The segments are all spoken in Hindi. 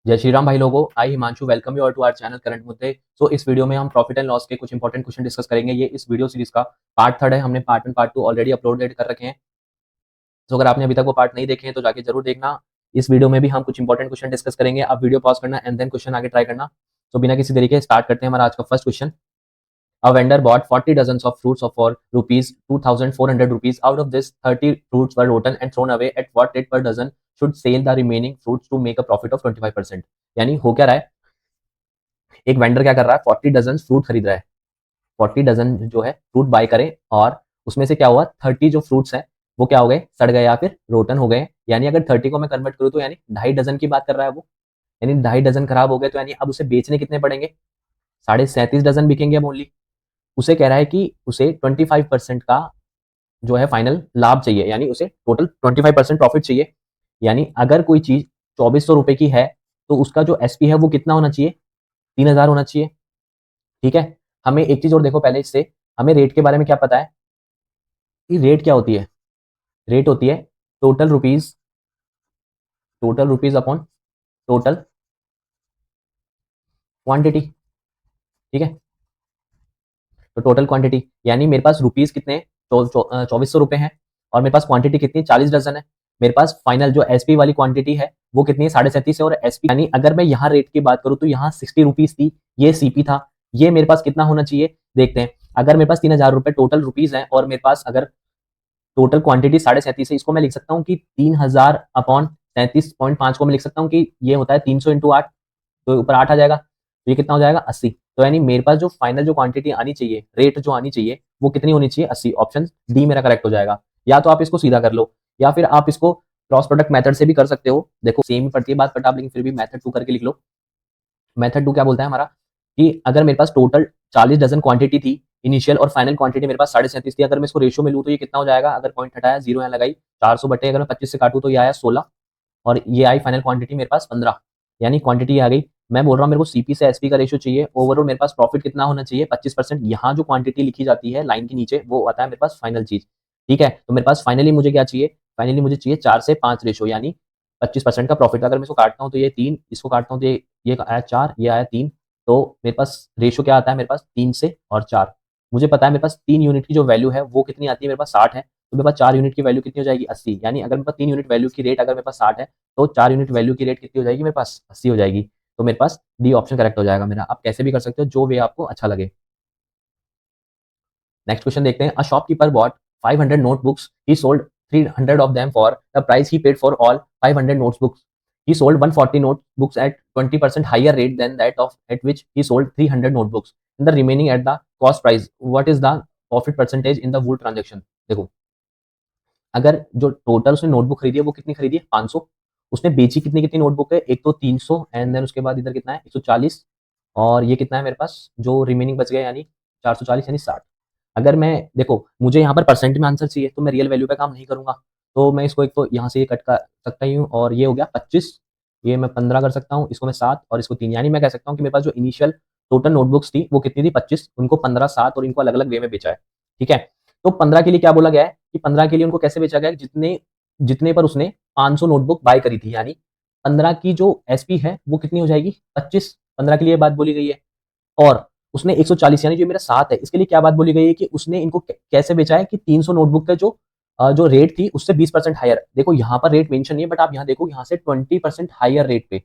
जय श्री राम भाई लोगों। I Himanshu welcome you all to our channel current मुद्दे। सो इस वीडियो में हम प्रॉफिट एंड लॉस के कुछ इंपॉर्टेंट क्वेश्चन डिस्कस करेंगे। ये इस वीडियो सीरीज का पार्ट थर्ड है। हमने part one part two already uploaded कर रखे हैं। तो अगर आपने अभी तक वो पार्ट नहीं देखे हैं तो जाके जरूर देखना। इस वीडियो में भी हम कुछ इंपॉर्टेंट क्वेश्चन डिस्कस करेंगे। आप वीडियो पॉज करना एंड देन क्वेश्चन आगे ट्राई करना। तो बिना किसी तरीके स्टार्ट करते हैं हमारा आज का first question. A vendor bought 40 dozens of fruits for rupees 2,400 rupees. Out of this, 30 fruits were rotten and thrown away. At what rate per dozen should sell the remaining fruits to make a profit of 25%? यानी हो क्या रहा है, एक वेंडर क्या कर रहा है, 40 डजन फ्रूट खरीद रहा है। 40 डजन जो है फ्रूट बाय करें और उसमें से क्या हुआ, 30 जो फ्रूट्स हैं वो क्या हो गए, सड़ गए या फिर रोटन हो गए। यानी अगर 30 को मैं कन्वर्ट करूँ तो यानी 2.5 डजन की बात कर रहा है वो। यानी 2.5 डजन खराब हो गए तो यानी अब उसे बेचने कितने पड़ेंगे, 37.5 डजन बिकेंगे अब ओनली। उसे कह रहा है कि उसे 25% का जो है फाइनल लाभ चाहिए, यानी उसे टोटल 25% प्रॉफिट चाहिए। यानी अगर कोई चीज 2400 रुपए की है तो उसका जो एसपी है वो कितना होना चाहिए, 3000 होना चाहिए। ठीक है। हमें एक चीज और देखो, पहले इससे हमें रेट के बारे में क्या पता है कि रेट क्या होती है। रेट होती है total rupees upon total quantity. ठीक है। तो टोटल क्वांटिटी यानी मेरे पास रुपीज कितने, 2400 रुपए हैं और मेरे पास क्वांटिटी कितनी, 40 डजन है। मेरे पास फाइनल जो एसपी वाली क्वांटिटी है वो कितनी है, 37.5 है। और एसपी यानी अगर मैं यहाँ रेट की बात करूँ तो यहाँ 60 रुपीज थी, ये सीपी था। ये मेरे पास कितना होना चाहिए देखते हैं। अगर मेरे पास 3000 रुपए टोटल रुपीज है और मेरे पास अगर टोटल क्वांटिटी 37.5 है, इसको मैं लिख सकता हूँ कि 3000 अपॉन 37.5 को मैं लिख सकता हूँ कि ये होता है 300 इंटू 8। तो ऊपर 8 आ जाएगा तो ये कितना हो जाएगा, 80। तो यानी मेरे पास जो फाइनल जो क्वांटिटी आनी चाहिए, रेट जो आनी चाहिए वो कितनी होनी चाहिए, 80। ऑप्शन डी मेरा करेक्ट हो जाएगा। या तो आप इसको सीधा कर लो या फिर आप इसको क्रॉस प्रोडक्ट मेथड से भी कर सकते हो। देखो सेम ही पड़ती है बात, बट आप लेकिन फिर भी मेथड 2 करके लिख लो। मेथड 2 क्या बोलता है हमारा कि अगर मेरे पास टोटल 40 डजन क्वांटिटी थी इनिशियल और फाइनल क्वांटिटी मेरे पास 37.5 थी, अगर मैं इसको रेशियो में लूँ तो ये कितना हो जाएगा। अगर पॉइंट हटाया, जीरो यहाँ लगाई, 400 बटे अगर मैं 25 से काटूं तो ये आया 16 और ये आई फाइनल क्वांटिटी मेरे पास 15। यानी क्वांटिटी आ गई। मैं बोल रहा हूँ मेरे को सीपी से एसपी का रेशियो चाहिए। ओवरऑल मेरे पास प्रॉफिट कितना होना चाहिए, 25%। यहाँ जो क्वांटिटी लिखी जाती है लाइन के नीचे वो आता है मेरे पास फाइनल चीज। ठीक है। तो मेरे पास फाइनली मुझे क्या चाहिए, फाइनली मुझे चाहिए 4 से 5 रेशियो, यानी 25% का प्रॉफिट। अगर मैं इसको काटता हूँ तो ये 3, इसको काटता हूँ तो ये आया 4, ये आया 3। तो मेरे पास रेशियो क्या आता है, मेरे पास 3 से और 4। मुझे पता है मेरे पास 3 यूनिट की जो वैल्यू है वो कितनी आती है, मेरे पास 60 है। तो मेरे पास 4 यूनिट की वैल्यू कितनी हो जाएगी, 80। यानी अगर मेरे पास 3 यूनिट वैल्यू की रेट अगर मेरे पास 60 है तो 4 यूनिट वैल्यू की रेट कितनी हो जाएगी, मेरे पास 80 हो जाएगी। तो मेरे पास डी ऑप्शन करेक्ट हो जाएगा मेरा। आप कैसे भी कर सकते हो, जो वे आपको अच्छा लगे। नेक्स्ट क्वेश्चन देखते हैं। A shopkeeper bot 500 notebooks. He sold 300 of them for the price he paid for all 500 notebooks. He sold 140 notebooks at 20% higher rate than that of at which he sold 300 notebooks. And the remaining at the cost price. What is the profit percentage in the whole transaction? देखो, अगर जो टोटल उसने नोटबुक खरीदी है वो कितनी खरीदी है, 500। उसने बेची कितनी कितनी नोटबुक है, एक तो 300 एंड देन उसके बाद इधर कितना है, 140। और ये कितना है मेरे पास जो रिमेनिंग बच गया, यानी 440 यानी 60। अगर मैं देखो मुझे यहाँ पर परसेंट में आंसर चाहिए तो मैं रियल वैल्यू पे काम नहीं करूंगा। तो मैं इसको एक तो यहाँ से ये कट कर सकता ही हूँ और ये हो गया 25। ये मैं 15 कर सकता हूँ, इसको मैं 7 और इसको 3। यानी मैं कह सकता हूँ कि मेरे पास जो इनिशियल टोटल नोटबुक्स थी वो कितनी थी, 25। उनको 15, 7 और इनको अलग अलग वे में बेचा है। ठीक है। तो 15 के लिए क्या बोला गया है कि 15 के लिए उनको कैसे बेचा गया है, जितने जितने पर उसने 500 नोटबुक बाय करी थी। यानी 15 की जो एसपी है वो कितनी हो जाएगी, 25। 15 के लिए बात बोली गई है। और उसने 140 यानी जो मेरा 7 है इसके लिए क्या बात बोली गई है कि उसने इनको कैसे बेचा है कि 300 नोटबुक का जो रेट थी उससे 20% हायर। देखो यहाँ पर रेट मेंशन नहीं है, बट आप यहाँ देखो यहाँ से 20% हायर रेट पे,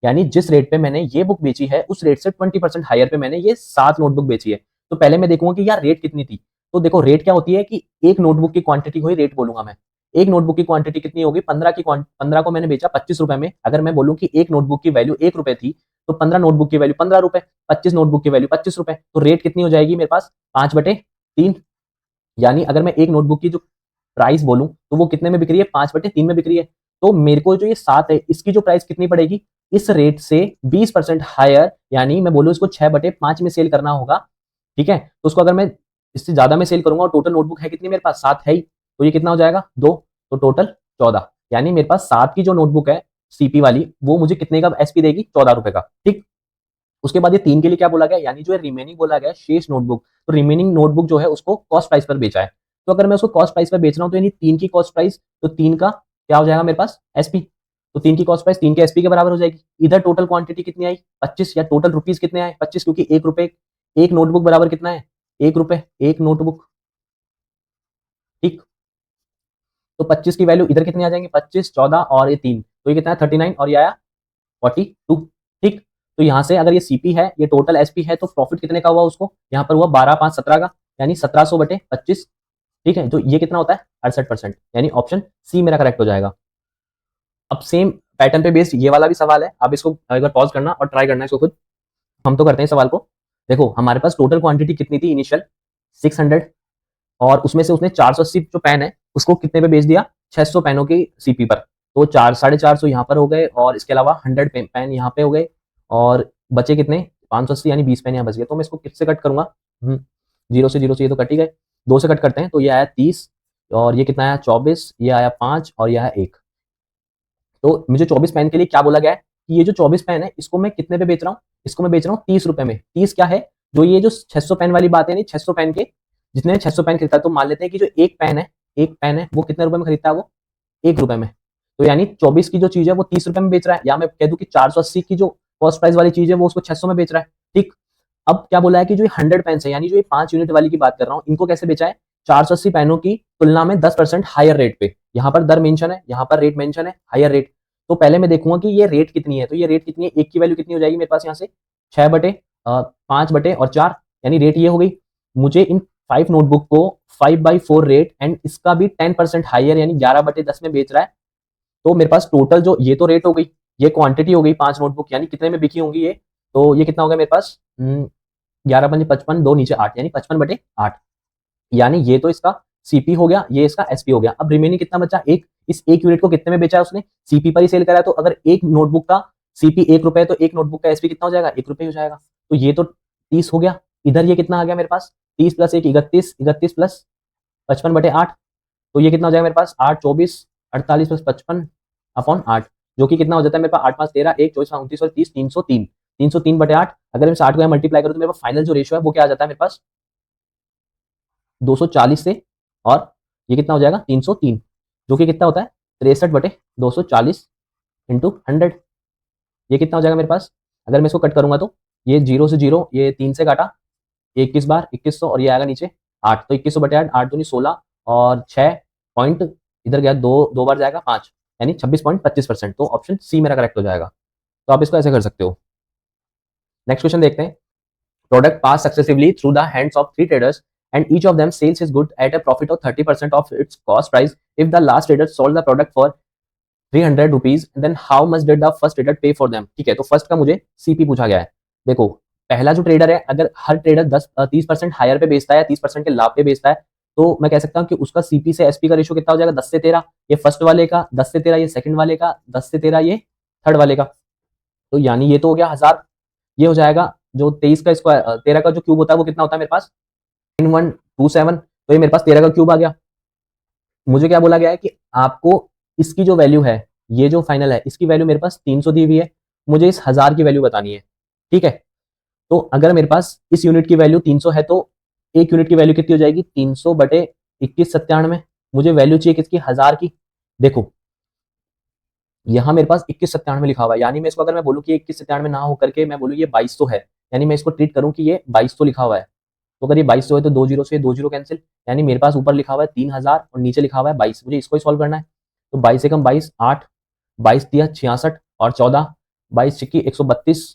यानी जिस रेट पे मैंने ये बुक बेची है उस रेट से 20% हायर पे मैंने ये 7 नोटबुक बेची है। तो पहले मैं देखूंगा कि यार रेट कितनी थी। तो देखो रेट क्या होती है कि एक नोटबुक की क्वांटिटी को ही रेट बोलूंगा मैं। एक नोटबुक की क्वांटिटी कितनी होगी, 15 को मैंने बेचा 25 रुपए में। अगर मैं बोलूं कि एक नोटबुक की वैल्यू 1 रुपए थी तो 15 नोटबुक की वैल्यू 15 रुपए, 25 नोटबुक की वैल्यू 25 रुपए। तो रेट कितनी हो जाएगी मेरे पास, 5/3। यानी अगर मैं एक नोटबुक की जो प्राइस बोलूं तो वो कितने में बिक रही है, 5/3 में बिक रही है। तो मेरे को जो ये 7 है इसकी जो प्राइस कितनी पड़ेगी, इस रेट से 20% हायर, यानी मैं बोलूं इसको 6/5 में सेल करना होगा। ठीक है। तो उसको अगर मैं इससे ज्यादा में सेल करूंगा और टोटल नोटबुक है कितनी मेरे पास, 7 है ही, तो ये कितना हो जाएगा, 2। तो टोटल 14। यानी मेरे पास 7 की जो नोटबुक है सीपी वाली वो मुझे कितने का एसपी देगी, 14 रुपए का। ठीक। उसके बाद ये 3 के लिए क्या बोला गया, यानी जो है रिमेनिंग बोला गया शेष नोटबुक। तो रिमेनिंग नोटबुक जो है उसको कॉस्ट प्राइस पर बेचा है। तो अगर मैं उसको कॉस्ट प्राइस पर बेच रहा हूँ तो यानी 3 की कॉस्ट प्राइस, तो 3 का क्या हो जाएगा मेरे पास, एसपी। तो 3 की कॉस्ट प्राइस 3 के एसपी के बराबर हो जाएगी। इधर टोटल क्वांटिटी कितनी आई 25, या टोटल रुपीज कितने आए 25, क्योंकि 1 रुपए एक नोटबुक बराबर कितना है 1 रुपए एक नोटबुक। ठीक, तो 25 की वैल्यू इधर कितनी आ जाएंगे 25, 14 और ये 3, तो ये कितना है 39 और ये आया 42। ठीक, तो यहाँ से अगर ये सीपी है ये टोटल एसपी है तो प्रॉफिट कितने का हुआ उसको, यहाँ पर हुआ 12 5 17 का, यानी 1700 बटे 25। ठीक है, तो ये कितना होता है 68%, यानी ऑप्शन सी मेरा करेक्ट हो जाएगा। अब सेम पैटर्न पे बेस्ड ये वाला भी सवाल है, आप इसको एक बार पॉज करना और ट्राई करना इसको खुद। हम तो करते हैं सवाल को। देखो हमारे पास टोटल क्वांटिटी कितनी थी इनिशियल 600, और उसमें से उसने 480 जो पेन है उसको कितने पे बेच दिया 600 पेनों की सीपी पर, तो 400 यहाँ पर हो गए, और इसके अलावा 100 पेन यहाँ पे हो गए, और बचे कितने 580, यानी 20 पेन यहाँ बच गए। तो मैं इसको किससे कट करूंगा, जीरो से ये तो कट ही गए, 2 से कट करते हैं, तो ये आया 30, और ये कितना आया 24, ये आया 5 और ये आया 1। तो मुझे 24 पेन के लिए क्या बोला गया है कि ये जो 24 पेन है इसको मैं कितने पे बेच रहा हूँ, इसको मैं बेच रहा हूँ 30 रुपए में। 30 क्या है, जो ये जो 600 पेन वाली बात है नहीं, 600 पेन के जितने 600 पेन खरीदता है, तो मान लेते हैं कि जो एक पेन है वो कितने रुपए में खरीदता है, वो 1 रुपए में। तो यानी 24 की जो चीज है वो 30 रुपए में बेच रहा है, या मैं कह दूं कि 480 की जो कॉस्ट प्राइस वाली चीज है वो उसको 600 में बेच रहा है। ठीक, अब क्या बोला है कि जो 100 पेन है, यानी जो ये 5 यूनिट वाली की बात कर रहा हूँ, इनको कैसे बेचा है 480 पेनों की तुलना में 10% हायर रेट पे। यहाँ पर दर मेंशन है, यहाँ पर रेट मेंशन है, हायर रेट। तो पहले मैं देखूंगा कि ये रेट कितनी है, तो ये रेट कितनी है, एक की वैल्यू कितनी हो जाएगी मेरे पास यहाँ से 6 बटे 5 बटे और 4, यानी रेट ये हो गई। मुझे इन 5 नोटबुक को 5/4 रेट एंड इसका भी 10% हायर यानी 11 बटे 10 में बेच रहा है। तो मेरे पास टोटल जो ये तो रेट हो गई, ये क्वांटिटी हो गई 5 नोटबुक, यानी कितने में बिकी होंगी ये, तो ये कितना हो गया मेरे पास 11 पंजे 55, 2 नीचे 8, यानी 55/8, यानी ये तो इसका सीपी हो गया, ये इसका एसपी हो गया। अब रिमेनिंग कितना बचा, एक, इस एक यूनिट को कितने में बेचा है उसने, सीपी पर ही सेल करा है, तो अगर एक नोटबुक का सीपी 1 रुपए है तो एक नोटबुक का एसपी कितना हो जाएगा 1 रुपए हो जाएगा। तो ये तो 30 हो गया। इधर ये कितना आ गया मेरे पास 30 प्लस 1 31, 31 प्लस 55/8, तो ये कितना हो जाएगा मेरे पास 8 24, 48 प्लस 55/8, जो कि कितना हो जाता है मेरे पास 8 5 13, 1 24 29 और 30, 303, 303/8। अगर मैं 60 को यहाँ मल्टीप्लाई करूँ तो मेरे पास फाइनल जो रेशियो है वो क्या आ जाता है मेरे पास 240 से, और ये कितना हो जाएगा 303, जो कि कितना होता है 63/240 इंटू 100। ये कितना हो जाएगा मेरे पास, अगर मैं इसको कट करूंगा तो ये 0 से 0, ये 3 से काटा 21 बार 2100, और ये आएगा नीचे 8, तो 2100/8, 8 दूनी 16 और 6 पॉइंट इधर गया, दो बार जाएगा 5, यानी 26.25%। तो ऑप्शन सी मेरा करेक्ट हो जाएगा। तो आप इसको ऐसे कर सकते हो। नेक्स्ट क्वेश्चन देखते हैं। Product passed successively through the hands of 3 traders and each of them sells his good at a profit of 30% of its cost price. If the last trader sold the product for 300 rupees, then how much did the first trader pay for them? ठीक है, तो फर्स्ट का मुझे सीपी पूछा गया है। देखो पहला जो ट्रेडर है, अगर हर ट्रेडर 30% हायर पे बेचता है, 30% के लाभ पे बेचता है, तो मैं कह सकता हूँ कि उसका सीपी से एसपी का रेशियो कितना हो जाएगा 10 से 13, ये फर्स्ट वाले का 10 से 13, ये सेकंड वाले का 10 से 13, ये थर्ड वाले का। तो यानी ये तो हो गया 1000, ये हो जाएगा जो 23 का स्क्वायर 13 का जो क्यूब होता है वो कितना होता है मेरे पास 9127, तो ये मेरे पास 13 का क्यूब आ गया। मुझे क्या बोला गया है कि आपको इसकी जो वैल्यू है, ये जो फाइनल है इसकी वैल्यू मेरे पास 300 दी हुई है, मुझे इस 1000 की वैल्यू बतानी है। ठीक है, तो अगर मेरे पास इस यूनिट की वैल्यू 300 है तो एक यूनिट की वैल्यू कितनी हो जाएगी 300 बटे 2197, मुझे वैल्यू चाहिए किसकी 1000 की। देखो यहाँ मेरे पास 2197 लिखा हुआ है, यानी मैं इसको अगर मैं बोलूँ कि 2197 ना होकर के मैं बोलूँ ये 2200 है, यानी मैं इसको ट्रीट करूँ कि ये 2200 लिखा हुआ है। तो अगर ये 2200 है तो 2 जीरो से 2 जीरो कैंसिल, यानी मेरे पास ऊपर लिखा हुआ है 3000 और नीचे लिखा हुआ है 22, मुझे इसको ही सॉल्व करना है। तो 22 एकम 22, 8, 22 तिया 66 और 14, 22 छिक्की 132।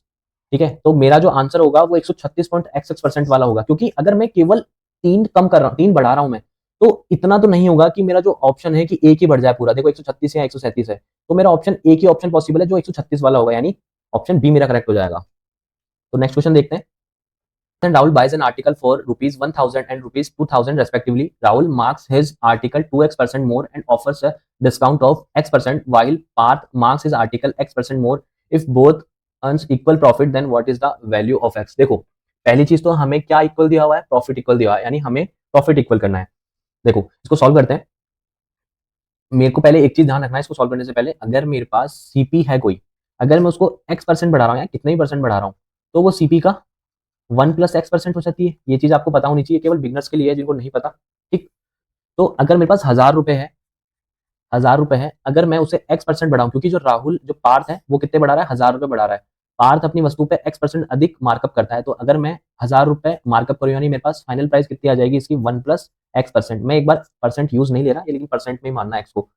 ठीक है, तो मेरा जो आंसर होगा वो 136.xx% वाला होगा, क्योंकि अगर मैं केवल 3 कम कर रहा हूँ 3 बढ़ा रहा हूँ मैं, तो इतना तो नहीं होगा कि मेरा जो ऑप्शन है कि एक ही बढ़ जाए पूरा। देखो 136 या 137 है, तो मेरा ऑप्शन एक ही ऑप्शन पॉसिबल है जो 136 वाला होगा, यानी ऑप्शन बी मेरा करेक्ट हो जाएगा। तो नेक्स्ट क्वेश्चन देखते हैं। Then Rahul buys an article for rupees 1000 and rupees 2000 respectively. Rahul marks his article 2x% more and offers a discount of x%, while Parth marks his article x% more. If both earns equal profit, then what is the value of x? देखो पहली चीज तो हमें क्या इक्वल दिया हुआ है, प्रॉफिट इक्वल दिया हुआ है, यानी हमें प्रॉफिट इक्वल करना है। देखो इसको सॉल्व करते हैं। मेरे को पहले एक चीज ध्यान रखना है इसको सॉल्व करने से पहले, अगर मेरे पास सीपी है कोई, अगर मैं उसको x% बढ़ा रहा हूँ या कितने ही परसेंट बढ़ा रहा हूँ, तो वो सीपी का 1 + x% हो सकती है। ये चीज आपको पता होनी चाहिए, केवल बिगनर्स के लिए है जिनको नहीं पता। ठीक, तो अगर मेरे पास 1000 रुपए है, ₹1000 है, अगर मैं उसे x% बढ़ाऊं, क्योंकि जो राहुल जो पार्थ है वो कितने बढ़ा रहा है, ₹1000 बढ़ा रहा है। पार्थ अपनी वस्तु पे x% अधिक मार्कअप करता है, तो अगर मैं ₹1000 मार्कअप करूं यानी मेरे पास फाइनल प्राइस कितनी आ जाएगी इसकी 1 प्लस x%। मैं एक बार परसेंट यूज नहीं ले रहा, लेकिन परसेंट में ही मानना x को।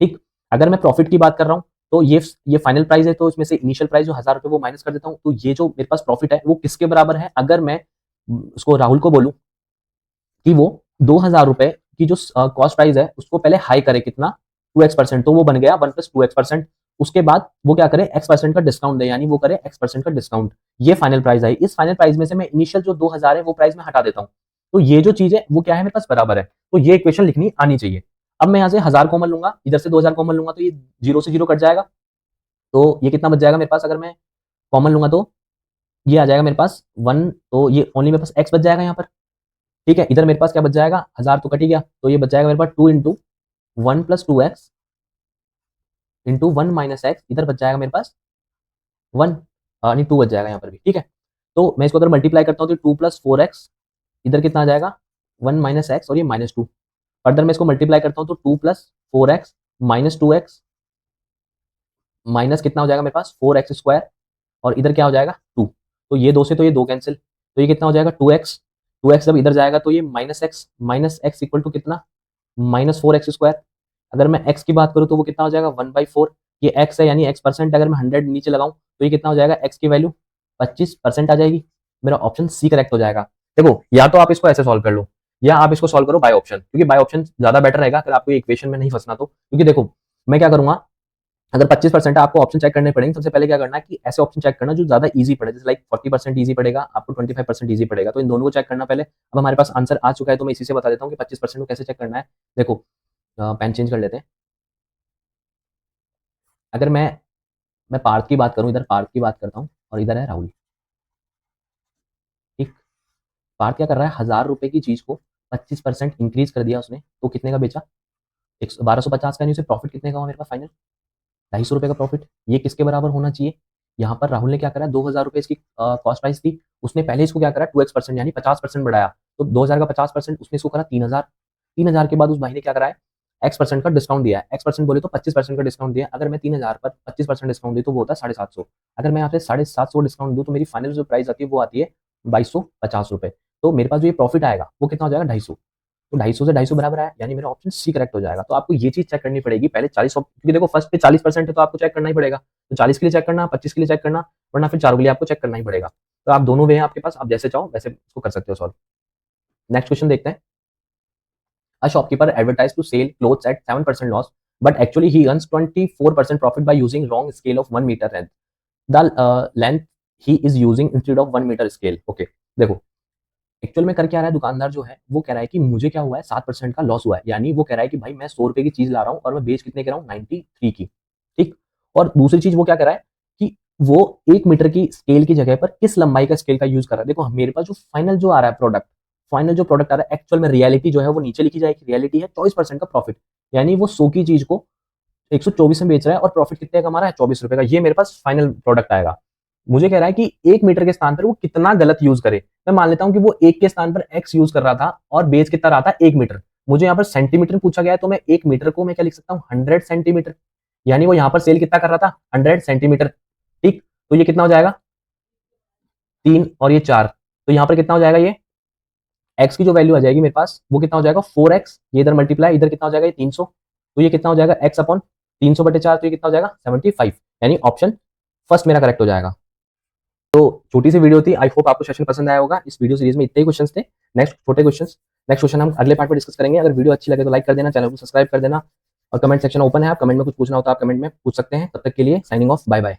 ठीक, अगर मैं प्रॉफिट की बात कर रहा हूँ तो ये फाइनल प्राइस है, तो इसमें से इनिशियल प्राइस जो ₹1000 वो माइनस कर देता हूँ, तो ये जो मेरे पास प्रॉफिट है वो किसके बराबर है, अगर मैं उसको राहुल को बोलूं कि वो ₹2000 की जो कॉस्ट प्राइस है उसको पहले हाई करे, कितना 2x%, तो वो बन गया 1 प्लस 2x%। उसके बाद वो क्या करे, x% का डिस्काउंट दे, यानी वो करे x% का डिस्काउंट। ये फाइनल प्राइस है। इस फाइनल प्राइस में से मैं इनिशियल जो 2000 है वो प्राइस में हटा देता हूँ, तो ये जो चीज है वो क्या है मेरे पास बराबर है। तो ये इक्वेशन लिखनी आनी चाहिए। अब मैं यहाँ से 1000 कॉमन लूंगा, इधर से 2000 कॉमन लूंगा, तो ये जीरो से जीरो कट जाएगा, तो ये कितना बच जाएगा मेरे पास, अगर मैं कॉमन लूंगा तो ये आ जाएगा मेरे पास 1, तो ये ओनली मेरे पास x बच जाएगा यहाँ पर। ठीक है, इधर मेरे पास क्या बच जाएगा, 1000 तो कट ही गया, तो ये बच जाएगा मेरे पास 2 into 1 plus 2x into 1 minus x, इधर बच जाएगा मेरे पास 1, नहीं 2 बच जाएगा यहाँ पर भी। ठीक है, तो मैं इसको अगर मल्टीप्लाई करता हूँ तो 2 प्लस 4x, इधर कितना आ जाएगा 1 माइनस एक्स और ये माइनस 2। फर्दर मैं इसको मल्टीप्लाई करता हूँ तो 2 plus 4x minus 2x minus कितना हो जाएगा मेरे पास 4x स्क्वायर, और इधर क्या हो जाएगा 2, तो ये 2 से तो ये 2 कैंसिल, तो ये कितना हो जाएगा 2x। 2x जब इधर जाएगा तो ये माइनस एक्स इक्वल टू कितना, माइनस 4x स्क्वायर। अगर मैं x की बात करूँ तो वो कितना हो जाएगा 1/4, ये x है यानी x%, अगर मैं 100 नीचे लगाऊं तो ये कितना हो जाएगा, x की वैल्यू 25% आ जाएगी। मेरा ऑप्शन सी करेक्ट हो जाएगा। देखो, या तो आप इसको ऐसे सॉल्व कर लो या आप इसको सॉल्व करो बाय ऑप्शन, क्योंकि बाय ऑप्शन ज्यादा बेटर रहेगा अगर आपको इक्वेशन में नहीं फंसना तो। क्योंकि देखो, मैं क्या करूंगा, अगर 25% है आपको ऑप्शन चेक करने पड़ेंगे। सबसे पहले क्या करना है कि ऐसे ऑप्शन चेक करना जो ज्यादा इजी पड़े, जैसे लाइक 40% इजी पड़ेगा आपको, 25% इजी पड़ेगा, तो इन दोनों को चेक करना पहले। अब हमारे पास आंसर आ चुका है, तो मैं इसी से बता देता हूँ कि 25% को कैसे चेक करना है। देखो, पेन चेंज कर लेते हैं। अगर मैं पार्थ की बात करूं, इधर पार्थ की बात करता हूं और इधर है राहुल। ठीक, पार्थ क्या कर रहा है, ₹1000 की चीज को 25% इंक्रीज कर दिया उसने, तो कितने का बेचा, 1250 का। नहीं, उसे प्रॉफिट कितने का हुआ मेरे पास फाइनल, ₹250 का प्रॉफिट। ये किसके बराबर होना चाहिए, यहाँ पर राहुल ने क्या करा, ₹2000 इसकी कॉस्ट प्राइस थी, उसने पहले इसको क्या करा 2x% यानी 50% बढ़ाया, तो 2000 का 50% उसने इसको करा 3000। 3000 के बाद उस भाई ने क्या करा है, x% का डिस्काउंट दिया है। x% बोले तो 25% का डिस्काउंट दिया। अगर मैं 3000 पर 25% डिस्काउंट दी तो वो होता है 750। अगर मैं यहाँ पे 750 डिस्काउंट दूँ तो मेरी फाइनल जो प्राइस आती है वो आती है ₹2250। तो मेरे पास जो ये प्रॉफिट आएगा वो कितना हो जाएगा 250, तो 250 से 250 बराबर है, यानी मेरा ऑप्शन सी करेक्ट हो जाएगा। तो आपको ये चीज चेक करनी पड़ेगी पहले 40, क्योंकि देखो फर्स्ट पे 40% है तो आपको चेक करना ही पड़ेगा, तो 40 के लिए चेक करना, 25 के लिए चेक करना, वरना फिर चारों के लिए आपको चेक करना ही पड़ेगा। तो आप दोनों वे हैं आपके पास, आप जैसे चाहो वैसे इसको कर सकते हो सॉल्व। नेक्स्ट क्वेश्चन देखते हैं। A shopkeeper advertised to sell clothes at 7% loss, but actually he earns 24% profit by using wrong scale of 1 meter length. The length he is using instead of 1 meter scale. Okay, देखो, एक्चुअल में कर क्या रहा है दुकानदार जो है, वो कह रहा है कि मुझे क्या हुआ है 7% का लॉस हुआ है, यानी वो कह रहा है कि भाई मैं ₹100 की चीज ला रहा हूँ और मैं बेच कितने के रहा हूँ 93 की। ठीक, और दूसरी चीज वो क्या कर रहा है कि वो 1 मीटर की स्केल की जगह पर किस लंबाई का स्केल का यूज कर रहा है। देखो, मेरे पास जो फाइनल जो आ रहा है प्रोडक्ट, फाइनल जो प्रोडक्ट आ रहा है एक्चुअल में रियलिटी जो है वो नीचे लिखी जाएगी। रियलिटी है 24% का प्रॉफिट, यानी वो 100 की चीज को 124 में बेच रहा है और प्रॉफिट कितने का हमारा है ₹24 का। ये मेरे पास फाइनल प्रोडक्ट आएगा। मुझे कह रहा है कि 1 मीटर के स्थान पर वो कितना गलत यूज करे। मैं मान लेता हूं कि वो 1 के स्थान पर x यूज कर रहा था और बेच कितना रहा था 1 मीटर। मुझे यहाँ पर सेंटीमीटर में पूछा गया है, तो मैं 1 मीटर को मैं क्या लिख सकता हूँ 100 सेंटीमीटर, यानी वो यहाँ पर सेल कितना कर रहा था 100 सेंटीमीटर। ठीक, तो ये कितना हो जाएगा 3 और ये 4, तो यहाँ पर कितना हो जाएगा, ये x की जो वैल्यू आ जाएगी मेरे पास वो कितना हो जाएगा 4x, ये इधर मल्टीप्लाई, इधर कितना हो जाएगा 300, तो ये कितना हो जाएगा x अपॉन 300/4, तो ये कितना हो जाएगा 75, यानी ऑप्शन फर्स्ट मेरा करेक्ट हो जाएगा। तो छोटी सी वीडियो थी, आई होप आपको सेशन पसंद आया होगा। इस वीडियो सीरीज में इतने ही क्वेश्चंस थे। नेक्स्ट क्वेश्चन हम अगले पार्ट में डिस्कस करेंगे। अगर वीडियो अच्छी लगे तो लाइक कर देना, चैनल को सब्सक्राइब कर देना, और कमेंट सेक्शन ओपन है, आप कमेंट में कुछ पूछना हो तो आप कमेंट में पूछ सकते हैं। तब तक के लिए साइनिंग ऑफ, बाय बाय।